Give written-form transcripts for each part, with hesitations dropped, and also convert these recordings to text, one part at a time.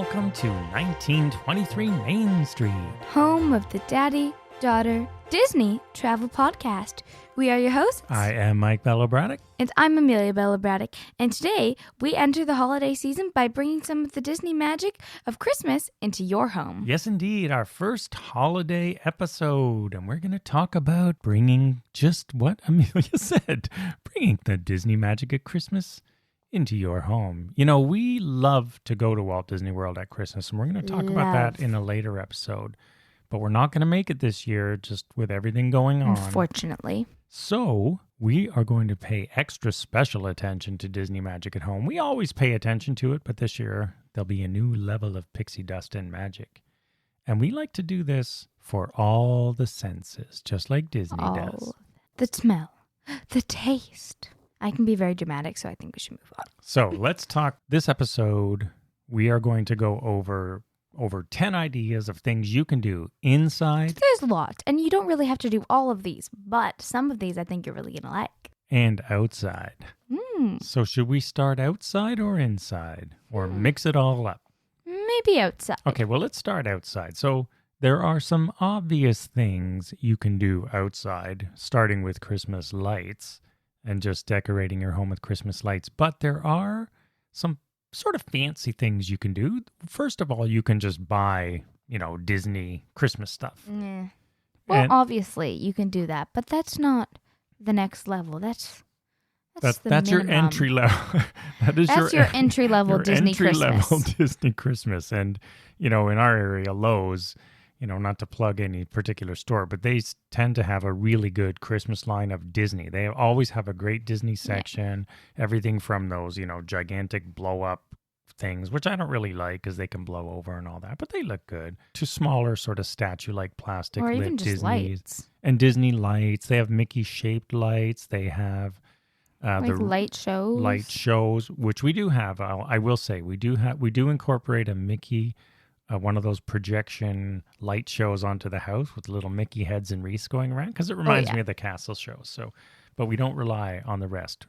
welcome to 1923 Main Street. Home of the Daddy, Daughter, Disney Travel Podcast. We are your hosts. I am Mike Belobradic. And I'm Amelia Belobradic. And today, we enter the holiday season by bringing some of the Disney magic of Christmas into your home. Yes, indeed, our first holiday episode. And we're going to talk about bringing just what Amelia said, bringing the Disney magic of Christmas into your home. You know, we love to go to Walt Disney World at Christmas, and we're going to talk about that in a later episode. But we're not going to make it this year, just with everything going on. Unfortunately. So we are going to pay extra special attention to Disney magic at home. We always pay attention to it, but this year there'll be a new level of pixie dust and magic. And we like to do this for all the senses, just like Disney does. The smell, the taste. I can be very dramatic, so I think we should move on. So let's talk. This episode, we are going to go over 10 ideas of things you can do inside. There's a lot, and you don't really have to do all of these, but some of these I think you're really going to like. And outside. So should we start outside or inside? Or mix it all up? Maybe outside. Okay, well, let's start outside. So there are some obvious things you can do outside, starting with Christmas lights and just decorating your home with Christmas lights. But there are some sort of fancy things you can do. First of all, you can just buy, Disney Christmas stuff. Yeah. Well, obviously you can do that, but that's not the next level. That's your entry level. That's your entry level Disney Christmas. Level Disney Christmas. And, in our area, Lowe's, not to plug any particular store, but they tend to have a really good Christmas line of Disney. They always have a great Disney section, everything from those, gigantic blow-up things, which I don't really like because they can blow over and all that, but they look good, to smaller sort of statue-like plastic or lit even just Disney lights. And Disney lights. They have Mickey-shaped lights. They have the light shows, which we do have. I will say we do incorporate a Mickey. One of those projection light shows onto the house with little Mickey heads and wreaths going around, because it reminds me of the castle shows. So, but we don't rely on the rest.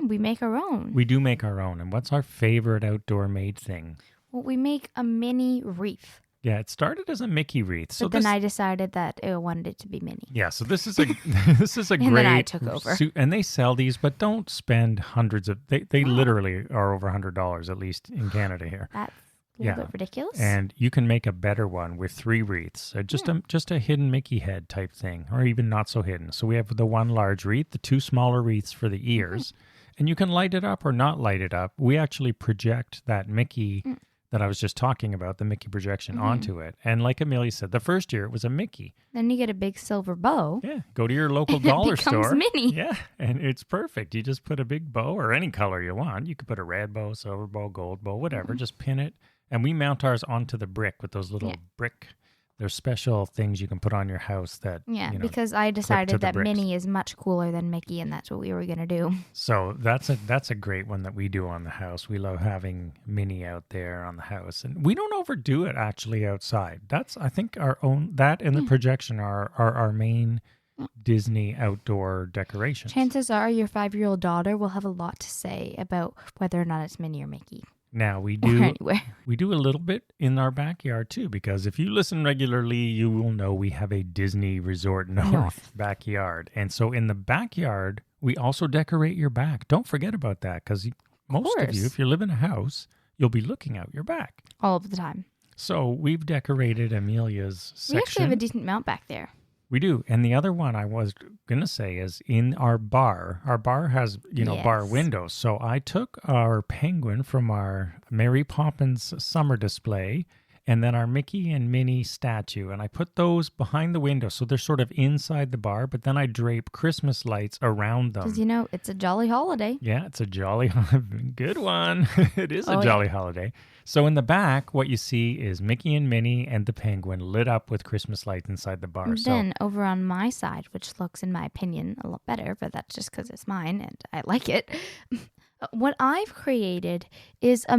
We make our own. We do make our own. And what's our favorite outdoor made thing? Well, we make a mini wreath. Yeah, it started as a Mickey wreath. So then I decided that I wanted it to be mini. Yeah, so this is a great. And then I took over. And they sell these, but don't spend hundreds of. They literally are over $100, at least in Canada here. That's a little bit ridiculous. And you can make a better one with 3 wreaths. Just a hidden Mickey head type thing, or even not so hidden. So we have the one large wreath, the 2 smaller wreaths for the ears, and you can light it up or not light it up. We actually project that Mickey that I was just talking about, the Mickey projection, onto it. And like Amelia said, the first year it was a Mickey. Then you get a big silver bow. Yeah, go to your local dollar store. It becomes mini. Yeah, and it's perfect. You just put a big bow or any color you want. You could put a red bow, silver bow, gold bow, whatever. Just pin it. And we mount ours onto the brick with those little brick. There's special things you can put on your house that, because I decided that Minnie is much cooler than Mickey, and that's what we were going to do. So that's a great one that we do on the house. We love having Minnie out there on the house. And we don't overdo it actually outside. That's, I think, our own, that and the projection are our main Disney outdoor decorations. Chances are your 5-year-old daughter will have a lot to say about whether or not it's Minnie or Mickey. Now, we do a little bit in our backyard, too, because if you listen regularly, you will know we have a Disney Resort North backyard. And so in the backyard, we also decorate your back. Don't forget about that, because most of you, if you live in a house, you'll be looking out your back. All of the time. So we've decorated Amelia's section. We actually have a decent mount back there. We do. And the other one I was going to say is in our bar. Our bar has, bar windows. So I took our penguin from our Mary Poppins summer display and then our Mickey and Minnie statue. And I put those behind the window. So they're sort of inside the bar, but then I drape Christmas lights around them. Because, it's a jolly holiday. Yeah, it's a jolly good one. It is a jolly holiday. So in the back, what you see is Mickey and Minnie and the penguin lit up with Christmas lights inside the bar. Then over on my side, which looks, in my opinion, a lot better, but that's just because it's mine and I like it. What I've created is a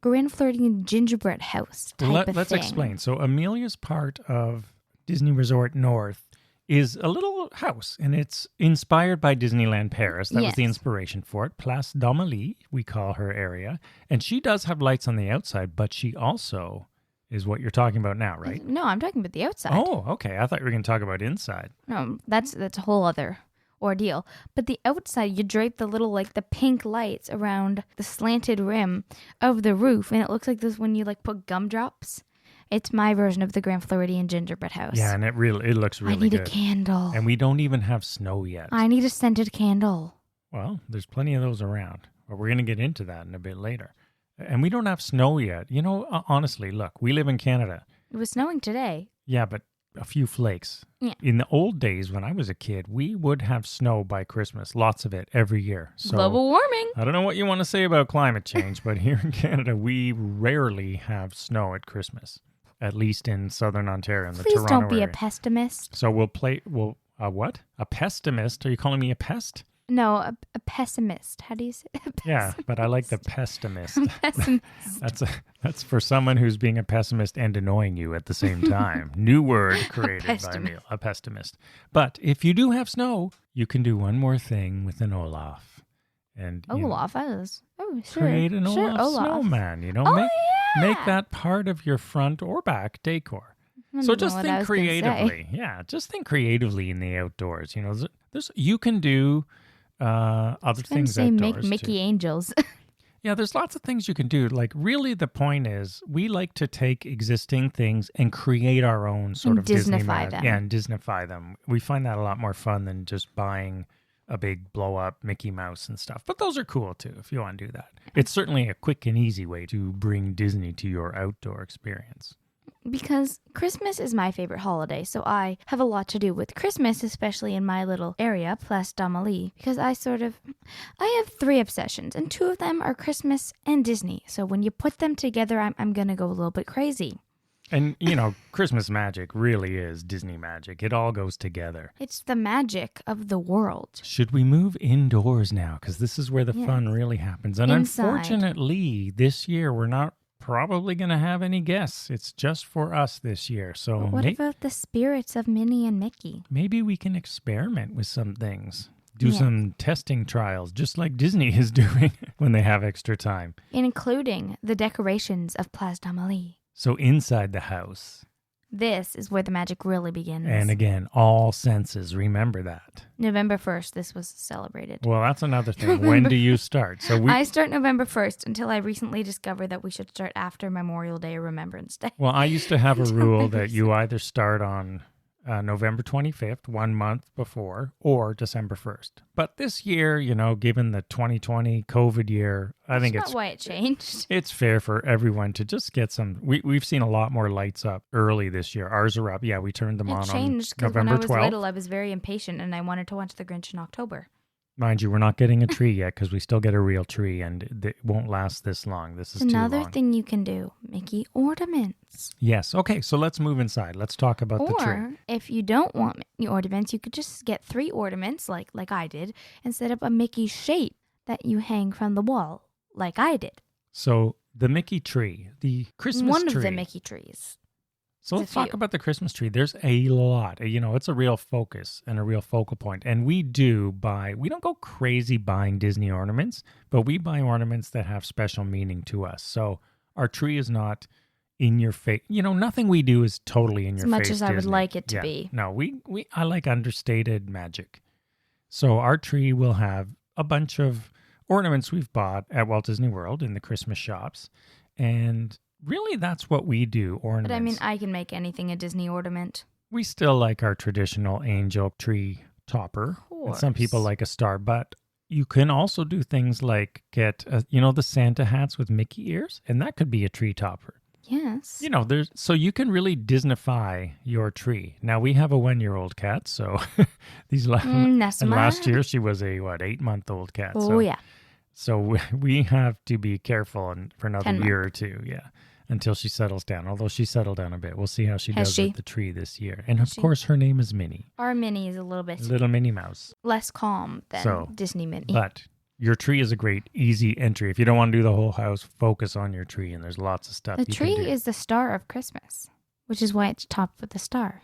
grand flirting gingerbread house type of thing. Let's explain. So Amelia's part of Disney Resort North is a little house, and it's inspired by Disneyland Paris. That was the Yes. inspiration for it. Place d'Amelie, we call her area. And she does have lights on the outside, but she also is what you're talking about now, right? No, I'm talking about the outside. Oh, okay. I thought you were going to talk about inside. No, that's a whole other ordeal. But the outside, you drape the little, like, the pink lights around the slanted rim of the roof, and it looks like this when you, like, put gumdrops. It's my version of the Grand Floridian gingerbread house. Yeah, and it looks really I need good. a candle. And we don't even have snow yet. I need a scented candle. Well, there's plenty of those around, but we're going to get into that in a bit later. And we don't have snow yet. You know, honestly, look, we live in Canada. It was snowing today. Yeah, but a few flakes. Yeah. In the old days when I was a kid, we would have snow by Christmas, lots of it every year. So Global warming. I don't know what you want to say about climate change, but here in Canada, we rarely have snow at Christmas, at least in southern Ontario, in the Please Toronto don't be area. a pessimist. So what? A pessimist? Are you calling me a pest? No, a pessimist. How do you say it? Yeah, but I like the pessimist. Pessimist. That's for someone who's being a pessimist and annoying you at the same time. New word created by pessimist. Amelia, a pessimist. But if you do have snow, you can do one more thing with an Olaf. And you know, Olaf, sure. create an Sure, Olaf snowman. You know, Oh, make yeah. that part of your front or back decor. I So don't know just what I think was gonna say. creatively. Yeah, just think creatively in the outdoors. You know, you can do other I was things say make outdoors Mickey too. Angels. Yeah, there's lots of things you can do. Like, really, the point is we like to take existing things and create our own sort And of Disney Disneyfy them. Yeah, and Disneyfy them. We find that a lot more fun than just buying a big blow-up Mickey Mouse and stuff. But those are cool, too, if you want to do that. It's certainly a quick and easy way to bring Disney to your outdoor experience. Because Christmas is my favorite holiday, so I have a lot to do with Christmas, especially in my little area, Place d'Amelie, because I have 3 obsessions, and 2 of them are Christmas and Disney. So when you put them together, I'm going to go a little bit crazy. And, you know, Christmas magic really is Disney magic. It all goes together. It's the magic of the world. Should we move indoors now? Because this is where the Yes. fun really happens. And Inside. unfortunately, this year, we're not probably going to have any guests. It's just for us this year. So But what about the spirits of Minnie and Mickey? maybe we can experiment with some things. Do Yeah. some testing trials, just like Disney is doing when they have extra time. Including the decorations of Place d'Amelie. So inside the house, This is where the magic really begins. and again, all senses, remember that. November 1st, this was celebrated. Well, that's another thing. When do you start? So I start November 1st until I recently discovered that we should start after Memorial Day or Remembrance Day. Well, I used to have a rule that you either start on November 25th, 1 month before, or December 1st. But this year, you know, given the 2020 COVID year, I think That's not why it changed. it's fair for everyone to just get some. We've seen a lot more lights up early this year. Ours are up. Yeah, we turned them It on changed because when November I was 12th. little, I was very impatient and I wanted to watch The Grinch in October. Mind you, we're not getting a tree yet because we still get a real tree, and it won't last this long. This is Another too long. thing you can do, Mickey, ornaments. Yes. Okay, so let's move inside. Let's talk about the tree. Or if you don't want Mickey ornaments, you could just get 3 ornaments like I did and set up a Mickey shape that you hang from the wall like I did. So the Mickey tree, the Christmas One tree. of the Mickey trees. So There's let's a talk few. about the Christmas tree. There's a lot. You know, it's a real focus and a real focal point. And we don't go crazy buying Disney ornaments, but we buy ornaments that have special meaning to us. So our tree is not in your face. You know, nothing we do is totally in your face. As much as I would Disney. like it to Yeah. be. No, I like understated magic. So our tree will have a bunch of ornaments we've bought at Walt Disney World in the Christmas shops. And really, that's what we do, ornaments. But I mean, I can make anything a Disney ornament. We still like our traditional angel tree topper. And some people course. like a star, but you can also do things like get, the Santa hats with Mickey ears, and that could be a tree topper. Yes. You know, so you can really Disneyfy your tree. Now, we have a 1-year-old cat, so and last year she was a 8-month-old cat. Oh, so, yeah. So we have to be careful for another 10 year or two, until she settles down. Although she settled down a bit. We'll see how she Has does she? with the tree this year. And of she? course, her name is Minnie, Our Minnie is a little bit little Minnie Mouse. less calm than So, Disney Minnie. But your tree is a great, easy entry. If you don't want to do the whole house, focus on your tree, and there's lots of stuff The you tree can do. is the star of Christmas, which is why it's topped with a star.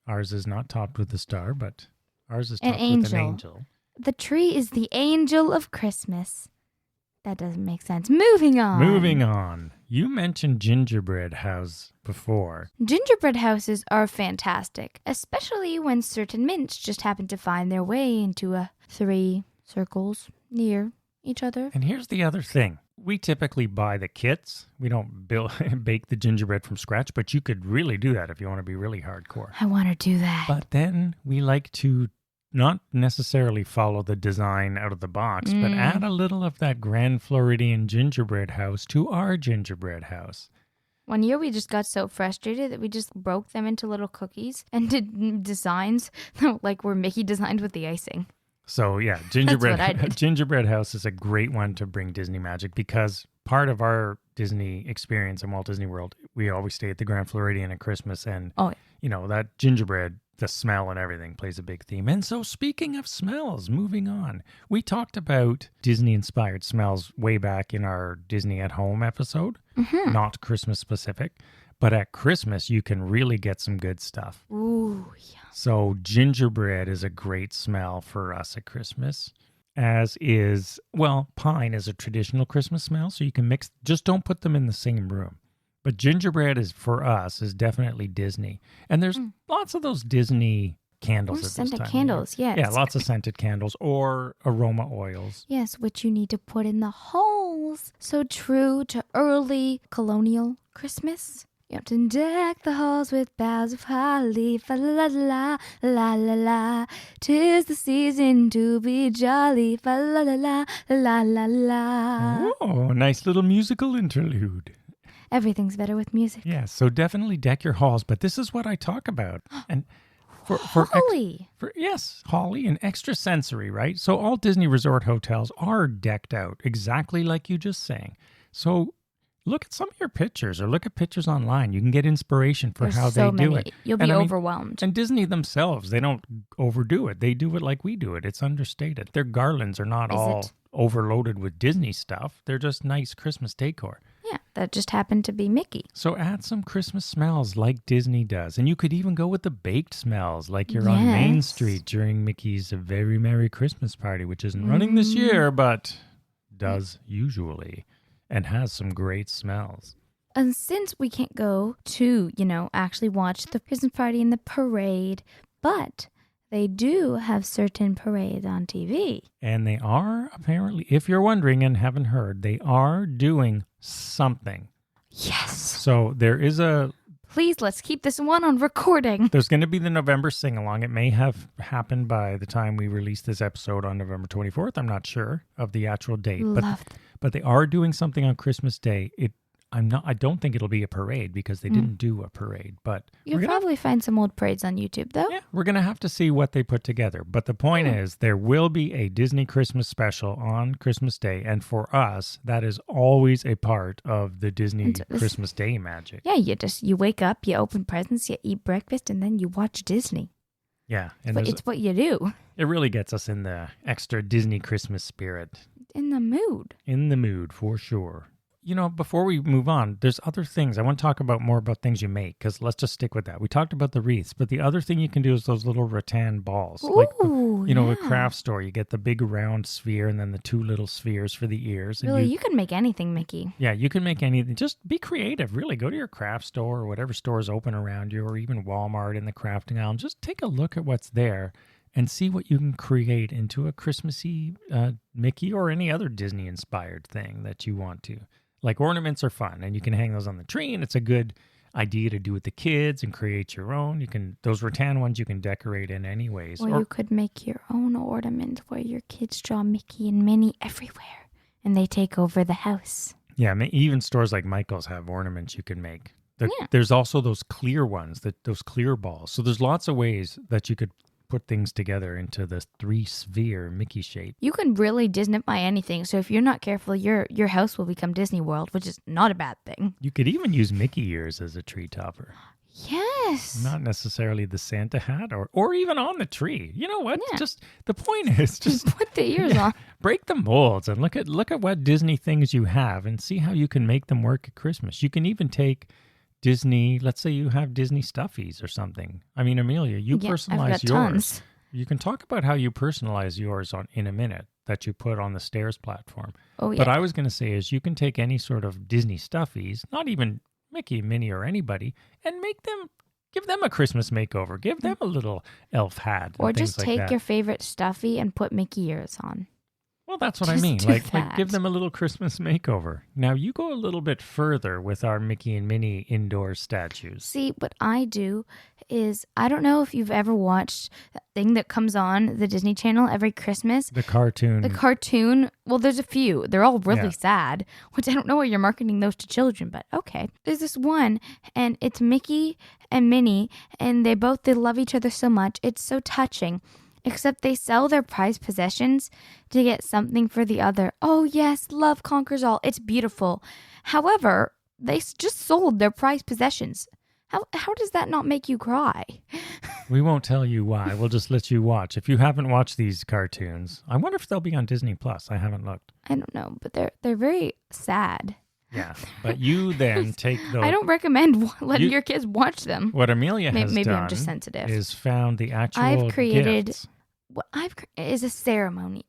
Ours is not topped with a star, but ours is An topped with an angel. angel. The tree is the angel of Christmas. That doesn't make sense. Moving on. Moving on. You mentioned gingerbread house before. Gingerbread houses are fantastic, especially when certain mints just happen to find their way into 3 circles near each other. And here's the other thing. We typically buy the kits. We don't bake the gingerbread from scratch, but you could really do that if you want to be really hardcore. I want to do that. But then we like to not necessarily follow the design out of the box, but add a little of that Grand Floridian gingerbread house to our gingerbread house. One year we just got so frustrated that we just broke them into little cookies and did designs like were Mickey designed with the icing. So yeah, gingerbread house is a great one to bring Disney magic because part of our Disney experience in Walt Disney World, we always stay at the Grand Floridian at Christmas, and that gingerbread, the smell and everything plays a big theme. And so speaking of smells, moving on, we talked about Disney-inspired smells way back in our Disney at Home episode, not Christmas specific, but at Christmas you can really get some good stuff. Ooh, yeah. So gingerbread is a great smell for us at Christmas, as is, pine is a traditional Christmas smell, so you can mix, just don't put them in the same room. But gingerbread is, for us, is definitely Disney. And there's lots of those Disney candles at this time. Scented candles, yes. Yeah, lots of scented candles or aroma oils. Yes, which you need to put in the halls. So true to early colonial Christmas. You have to deck the halls with boughs of holly. Fa la la la la la. 'Tis the season to be jolly. Fa la la la la la la. Oh, nice little musical interlude. Everything's better with music. Yeah, so definitely deck your halls, but this is what I talk about. And for Holly. Yes, holly and extra sensory, right? So all Disney Resort hotels are decked out exactly like you just sang. So look at some of your pictures or look at pictures online. You can get inspiration for There's how so they do many. it. You'll be overwhelmed. And Disney themselves, they don't overdo it. They do it like we do it. It's understated. Their garlands are not all overloaded with Disney stuff. They're just nice Christmas decor. Yeah, that just happened to be Mickey. So add some Christmas smells like Disney does. And you could even go with the baked smells like you're on Main Street during Mickey's Very Merry Christmas Party, which isn't running this year, but does usually and has some great smells. And since we can't go to, actually watch the Christmas party and the parade, but they do have certain parades on TV. And they are apparently, if you're wondering and haven't heard, they are doing something. Yes. So there is Please, let's keep this one on recording. There's going to be the November sing-along. It may have happened by the time we release this episode on November 24th. I'm not sure of the actual date. But they are doing something on Christmas Day. I don't think it'll be a parade because they didn't do a parade. But you'll probably find some old parades on YouTube, though. Yeah, we're going to have to see what they put together. But the point is, there will be a Disney Christmas special on Christmas Day. And for us, that is always a part of the Disney Christmas Day magic. Yeah, you wake up, you open presents, you eat breakfast, and then you watch Disney. Yeah. And it's what you do. It really gets us in the extra Disney Christmas spirit. In the mood. In the mood, for sure. Before we move on, there's other things. I want to talk more about things you make, because let's just stick with that. We talked about the wreaths, but the other thing you can do is those little rattan balls. Ooh, a craft store, you get the big round sphere and then the 2 little spheres for the ears. Really, you can make anything, Mickey. Yeah, you can make anything. Just be creative, really. Go to your craft store or whatever store is open around you, or even Walmart in the crafting aisle, and just take a look at what's there and see what you can create into a Christmassy Mickey or any other Disney-inspired thing that you want to. Like ornaments are fun, and you can hang those on the tree, and it's a good idea to do with the kids and create your own. Those rattan ones you can decorate in anyways. Or you could make your own ornament where your kids draw Mickey and Minnie everywhere, and they take over the house. Yeah, even stores like Michael's have ornaments you can make. There's also those clear ones, those clear balls. So there's lots of ways that you could put things together into this 3-sphere Mickey shape. You can really Disneyfy anything, so if you're not careful, your house will become Disney World, which is not a bad thing. You could even use Mickey ears as a tree topper. Yes. Not necessarily the Santa hat or even on the tree. You know what? Yeah. Just the point is just put the ears on. Break the molds and look at what Disney things you have and see how you can make them work at Christmas. You can even take Disney, let's say you have Disney stuffies or something. I mean, Amelia, you Yeah, I've personalize got yours. tons. You can talk about how you personalize yours in a minute that you put on the stairs platform. Oh, But yeah. I was going to say is you can take any sort of Disney stuffies, not even Mickey, Minnie, or anybody, and give them a Christmas makeover. Give them a little elf hat and Or things just like take that. your favorite stuffy and put Mickey ears on. Well, that's what I Just mean. do Like that. give them a little Christmas makeover. Now you go a little bit further with our Mickey and Minnie indoor statues. See, what I do is, I don't know if you've ever watched that thing that comes on the Disney Channel every Christmas. The cartoon. The cartoon, well, there's a few. They're all really Yeah. sad, which I don't know why you're marketing those to children, but okay. There's this one, and it's Mickey and Minnie, and they love each other so much. It's so touching. Except they sell their prized possessions to get something for the other. Oh, yes, love conquers all. It's beautiful. However, they just sold their prized possessions. How does that not make you cry? We won't tell you why. We'll just let you watch. If you haven't watched these cartoons, I wonder if they'll be on Disney Plus. I haven't looked. I don't know, but they're very sad. Yeah, but you then take those. I don't recommend letting You- your kids watch them. What Amelia has Maybe done I'm just sensitive. is found the actual I've created gifts. What is a ceremony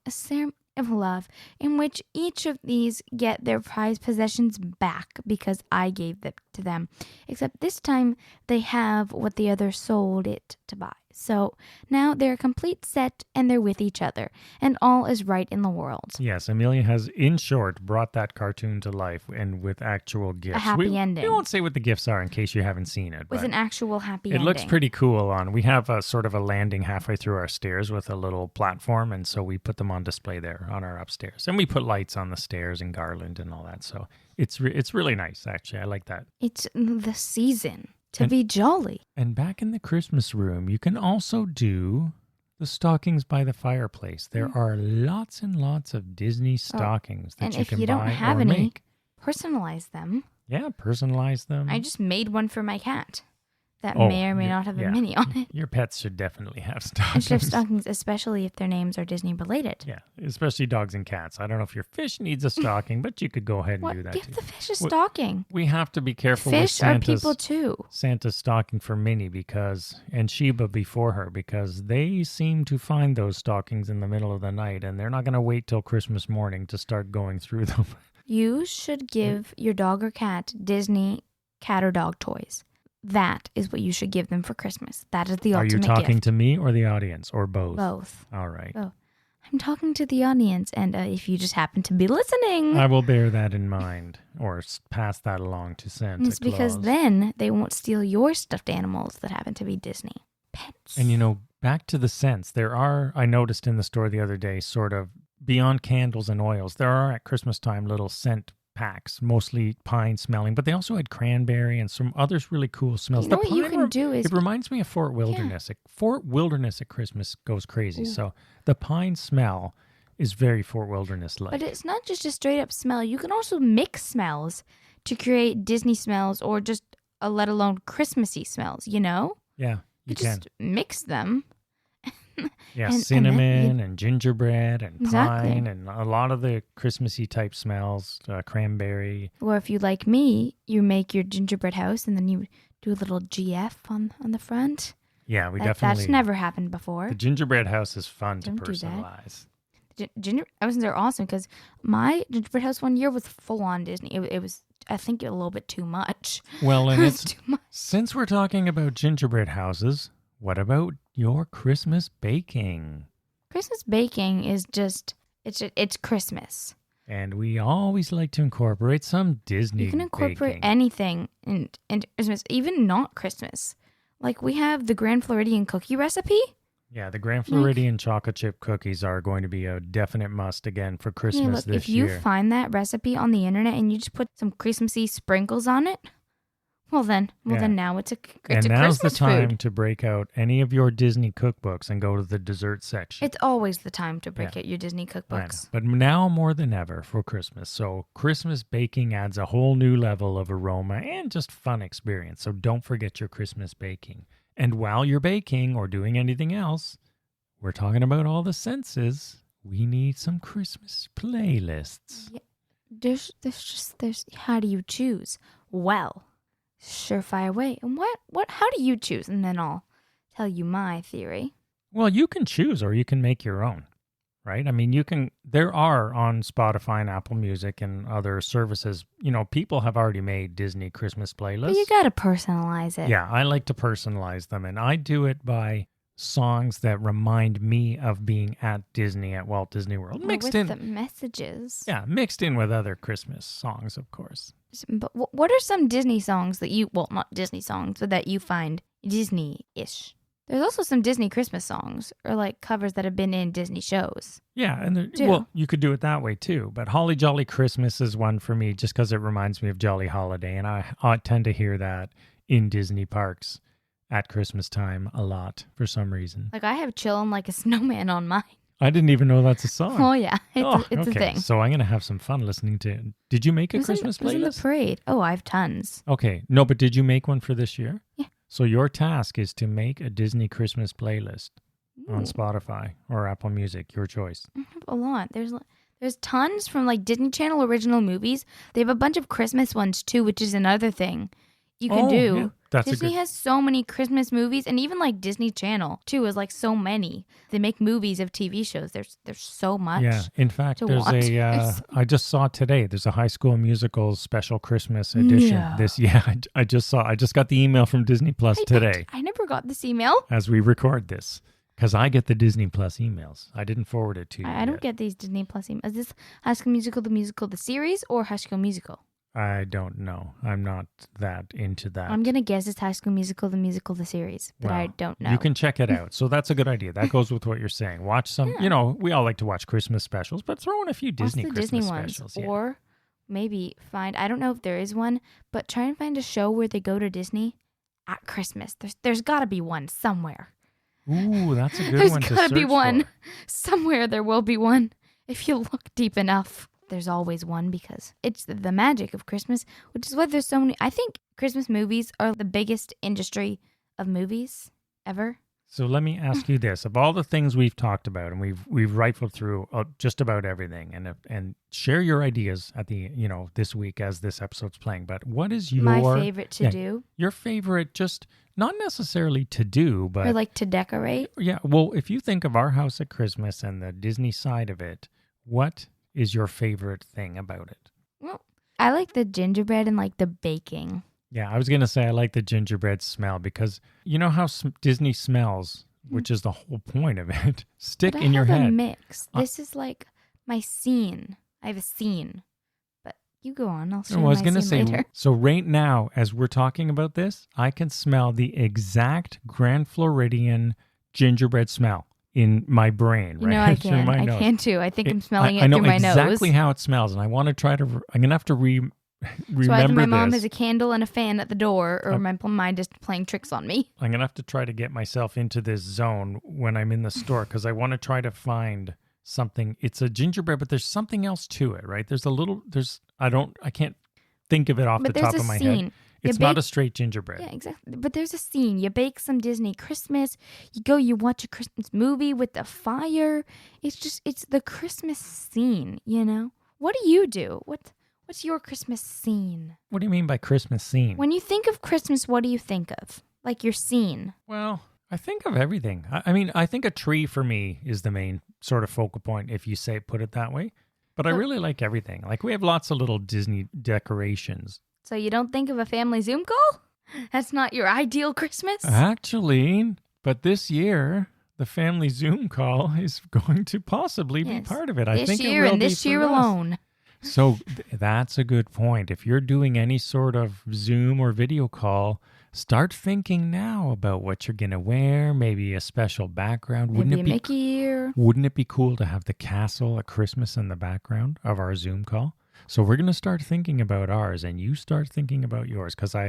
of love in which each of these get their prized possessions back because I gave them to them. Except this time they have what the other sold it to buy. So now they're a complete set and they're with each other, and all is right in the world. Yes, Amelia has, in short, brought that cartoon to life and with actual gifts. happy ending. We won't say what the gifts are in case you haven't seen it. With but an actual happy it ending. looks pretty cool on. We have a sort of a landing halfway through our stairs with a little platform, and so we put them on display there on our upstairs. And we put lights on the stairs and garland and all that. So it's really nice, actually. I like that. It's the season to be jolly. And back in the Christmas room, you can also do the stockings by the fireplace. There are lots and lots of Disney stockings that And you if can you buy don't have or any, make. personalize them. Yeah, personalize them. I just made one for my cat that Oh, may or may not have yeah. a Minnie on it. Your pets should definitely have And stockings. should have stockings, especially if their names are Disney related. Yeah, especially dogs and cats. I don't know if your fish needs a stocking, but you could go ahead and What? do that Give too. the fish a stocking. We have to be careful with Fish are people too. Santa's stocking for Minnie and Sheba before her, because they seem to find those stockings in the middle of the night, and they're not going to wait till Christmas morning to start going through them. You should give your dog or cat Disney cat or dog toys. That is what you should give them for Christmas. That is the Are you ultimate talking gift. to me or the audience, or both? Both. All right. Oh, I'm talking to the audience, and if you just happen to be listening, I will bear that in mind, or pass that along to Santa it's because Claus. then they won't steal your stuffed animals that happen to be Disney pets. And back to the scents. I noticed in the store the other day, sort of beyond candles and oils, there are at Christmas time little scent packs, mostly pine smelling, but they also had cranberry and some others really cool smells. You know what you can do is it reminds me of Fort Wilderness. Fort Wilderness at Christmas goes crazy. Ooh. So the pine smell is very Fort Wilderness-like. But it's not just a straight up smell. You can also mix smells to create Disney smells or just let alone Christmassy smells, Yeah, you You can. just mix them. Yeah, and then cinnamon and gingerbread and Exactly. pine and a lot of the Christmassy type smells, cranberry. Or if you like me, you make your gingerbread house and then you do a little GF on the front. Yeah, That's never happened before. The gingerbread house is fun Don't to do that. personalize. They're awesome because my gingerbread house one year was full on Disney. It was, I think, a little bit too much. Well, and It was it's too much. since we're talking about gingerbread houses, what about your Christmas baking? Christmas baking is it's Christmas. And we always like to incorporate some Disney You can incorporate baking. anything in Christmas, even not Christmas. Like we have the Grand Floridian cookie recipe. Yeah, the Grand Floridian chocolate chip cookies are going to be a definite must again for Christmas Hey, look, this if you year. find that recipe on the internet and you just put some Christmassy sprinkles on it, well then now it's a And Christmas now's the time food. to break out any of your Disney cookbooks and go to the dessert section. It's always the time to break out your Disney I know. cookbooks. But now more than ever for Christmas. So Christmas baking adds a whole new level of aroma and just fun experience. So don't forget your Christmas baking. And while you're baking or doing anything else, we're talking about all the senses. We need some Christmas playlists. There's how do you choose? Well, Surefire way. And how do you choose? And then I'll tell you my theory. Well, you can choose or you can make your own, right? I mean, there are on Spotify and Apple Music and other services, people have already made Disney Christmas playlists. But you got to personalize it. Yeah, I like to personalize them, and I do it by songs that remind me of being at Disney at Walt Disney World. With the messages. Yeah, mixed in with other Christmas songs, of course. But what are some Disney songs that not Disney songs, but that you find Disney-ish? There's also some Disney Christmas songs or like covers that have been in Disney shows. Yeah, and you could do it that way too. But Holly Jolly Christmas is one for me just because it reminds me of Jolly Holiday. And I tend to hear that in Disney parks at Christmas time a lot for some reason. Like I have Chillin' Like a Snowman on mine. I didn't even know that's a song. Oh, yeah. It's a thing. So I'm going to have some fun listening to it. Did you make a Christmas playlist? It was in the parade. Oh, I have tons. Okay. No, but did you make one for this year? Yeah. So your task is to make a Disney Christmas playlist on Spotify or Apple Music, your choice. I have a lot. There's tons from like Disney Channel original movies. They have a bunch of Christmas ones too, which is another thing you can do. Yeah. Disney has so many Christmas movies, and even like Disney Channel too is like so many. They make movies of TV shows. There's so much. Yeah, in fact, there's I just saw today. There's a High School Musical special Christmas edition. Yeah. I just got the email from Disney Plus today. I never got this email as we record this because I get the Disney Plus emails. I didn't forward it to you. I don't get these Disney Plus emails. Is this High School Musical, the series, or High School Musical? I don't know. I'm not that into that. I'm going to guess it's High School Musical, the series, but I don't know. You can check it out. So that's a good idea. That goes with what you're saying. Watch some, we all like to watch Christmas specials, but throw in a few Disney Christmas specials. Yeah. Or maybe I don't know if there is one, but try and find a show where they go to Disney at Christmas. There's got to be one somewhere. Ooh, that's a good one to search for. There's got to be one. Somewhere there will be one if you look deep enough. There's always one because it's the magic of Christmas, which is why there's so many. I think Christmas movies are the biggest industry of movies ever. So let me ask you this: of all the things we've talked about, and we've rifled through just about everything, and share your ideas at the this week as this episode's playing. But what is my favorite to do? Your favorite, just not necessarily to do, but or like to decorate. Yeah. Well, if you think of our house at Christmas and the Disney side of it, what is your favorite thing about it? Well, I like the gingerbread and like the baking. Yeah, I was going to say I like the gingerbread smell because you know how Disney smells, which is the whole point of it, stick in your head. I have a mix. This is like my scene. I have a scene. But you go on. I'll show you my scene later. So right now, as we're talking about this, I can smell the exact Grand Floridian gingerbread smell in my brain, right? I can. I can too. I think I'm smelling it through my nose. I know exactly how it smells, and I want to try to. I'm gonna have to remember so either my mom this. has a candle and a fan at the door, or my mind is playing tricks on me. I'm gonna have to try to get myself into this zone when I'm in the store because I want to try to find something. It's a gingerbread, but there's something else to it, right? I can't think of it off the top of my head. It's not a straight gingerbread. Yeah, exactly. But there's a scene. You bake some Disney Christmas. You watch a Christmas movie with the fire. It's the Christmas scene, What do you do? What's your Christmas scene? What do you mean by Christmas scene? When you think of Christmas, what do you think of? Like your scene? Well, I think of everything. I think a tree for me is the main sort of focal point if you put it that way. But I really like everything. Like we have lots of little Disney decorations. So you don't think of a family Zoom call? That's not your ideal Christmas? Actually, but this year, the family Zoom call is going to possibly be part of it. I think it will be this year alone. So that's a good point. If you're doing any sort of Zoom or video call, start thinking now about what you're going to wear, maybe a special background. Maybe a Mickey ear. Wouldn't it be cool to have the castle at Christmas in the background of our Zoom call? So we're going to start thinking about ours, and you start thinking about yours, because I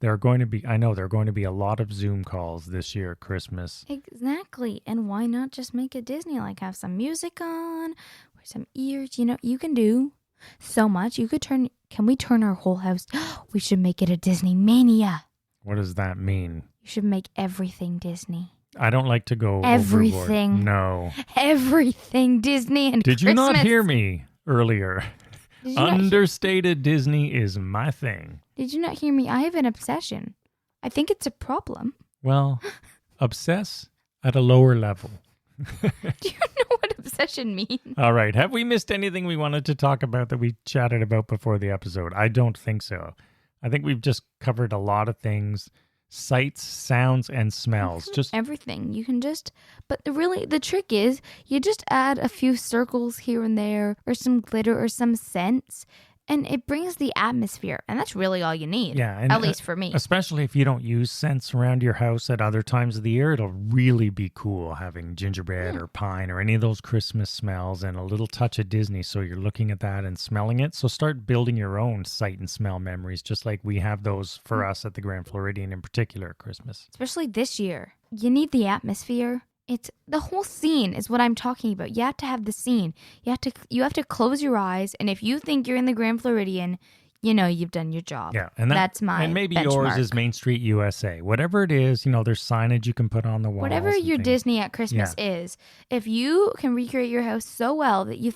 know there are going to be a lot of Zoom calls this year at Christmas. Exactly. And why not just make it Disney? Like have some music on, wear some ears. You can do so much. Can we turn our whole house? We should make it a Disney mania. What does that mean? You should make everything Disney. I don't like to go everything. Overboard. No. Everything Disney and Did Christmas. You not hear me earlier? Understated Disney is my thing. Did you not hear me? I have an obsession. I think it's a problem. Well, obsess at a lower level. Do you know what obsession means? All right. Have we missed anything we wanted to talk about that we chatted about before the episode? I don't think so. I think we've just covered a lot of things. Sights, sounds, and smells. Just everything. You can just, but the trick is you just add a few circles here and there, or some glitter, or some scents, and it brings the atmosphere. And that's really all you need. Yeah, and at least for me. Especially if you don't use scents around your house at other times of the year, it'll really be cool having gingerbread or pine or any of those Christmas smells and a little touch of Disney. So you're looking at that and smelling it. So start building your own sight and smell memories, just like we have those for us at the Grand Floridian in particular at Christmas. Especially this year. You need the atmosphere. It's the whole scene is what I'm talking about. You have to have the scene. You have to close your eyes, and if you think you're in the Grand Floridian, you know you've done your job. Yeah, and that's my and maybe benchmark. Yours is Main Street USA. Whatever it is, there's signage you can put on the walls. Whatever your Disney at Christmas is, if you can recreate your house so well that you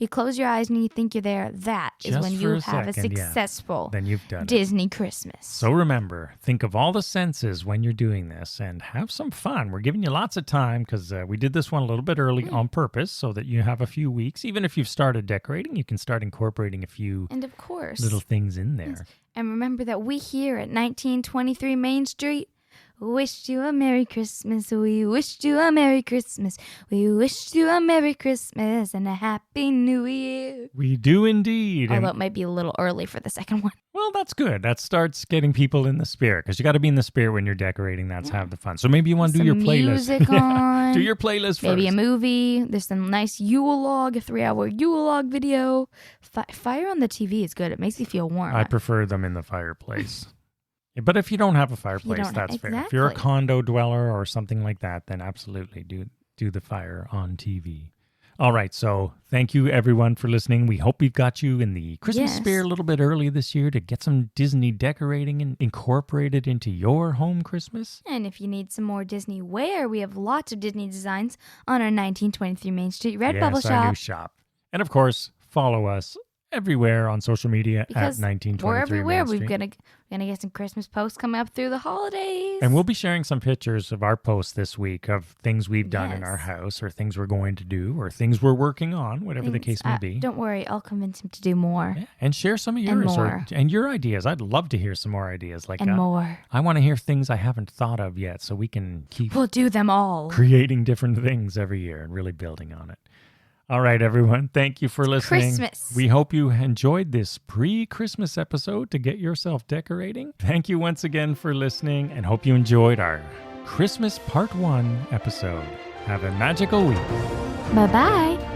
close your eyes and you think you're there, that is Just when you have a successful then you've done Disney Christmas. So remember, think of all the senses when you're doing this and have some fun. We're giving you lots of time because we did this one a little bit early on purpose so that you have a few weeks. Even if you've started decorating, you can start incorporating a few and of course little things in there. Yes. And remember that we here at 1923 Main Street wished you a Merry Christmas. We wished you a Merry Christmas. We wished you a Merry Christmas and a Happy New Year. We do indeed. Although it might be a little early for the second one. Well, that's good. That starts getting people in the spirit because you got to be in the spirit when you're decorating. That's have the fun. So maybe you want to do your playlist. Music on. Do your playlist Maybe first. a movie. There's some nice Yule log, a 3-hour Yule log video. Fire on the TV is good. It makes you feel warm. I prefer them in the fireplace. Yeah, but if you don't have a fireplace, that's fair. If you're a condo dweller or something like that, then absolutely do the fire on TV. All right, so thank you everyone for listening. We hope we've got you in the Christmas spirit a little bit early this year to get some Disney decorating and incorporated into your home Christmas. And if you need some more Disney wear, we have lots of Disney designs on our 1923 Main Street Redbubble shop. Our new shop. And of course, follow us everywhere on social media because at 1923 we're everywhere. Main Street. We're gonna get some Christmas posts coming up through the holidays. And we'll be sharing some pictures of our posts this week of things we've done in our house or things we're going to do or things we're working on, whatever the case may be. Don't worry, I'll convince him to do more. Yeah. And share some of yours and your ideas. I'd love to hear some more ideas. More. I want to hear things I haven't thought of yet so we can We'll do them all. Creating different things every year and really building on it. All right, everyone. Thank you for listening. Christmas. We hope you enjoyed this pre-Christmas episode to get yourself decorating. Thank you once again for listening and hope you enjoyed our Christmas Part 1 episode. Have a magical week. Bye-bye.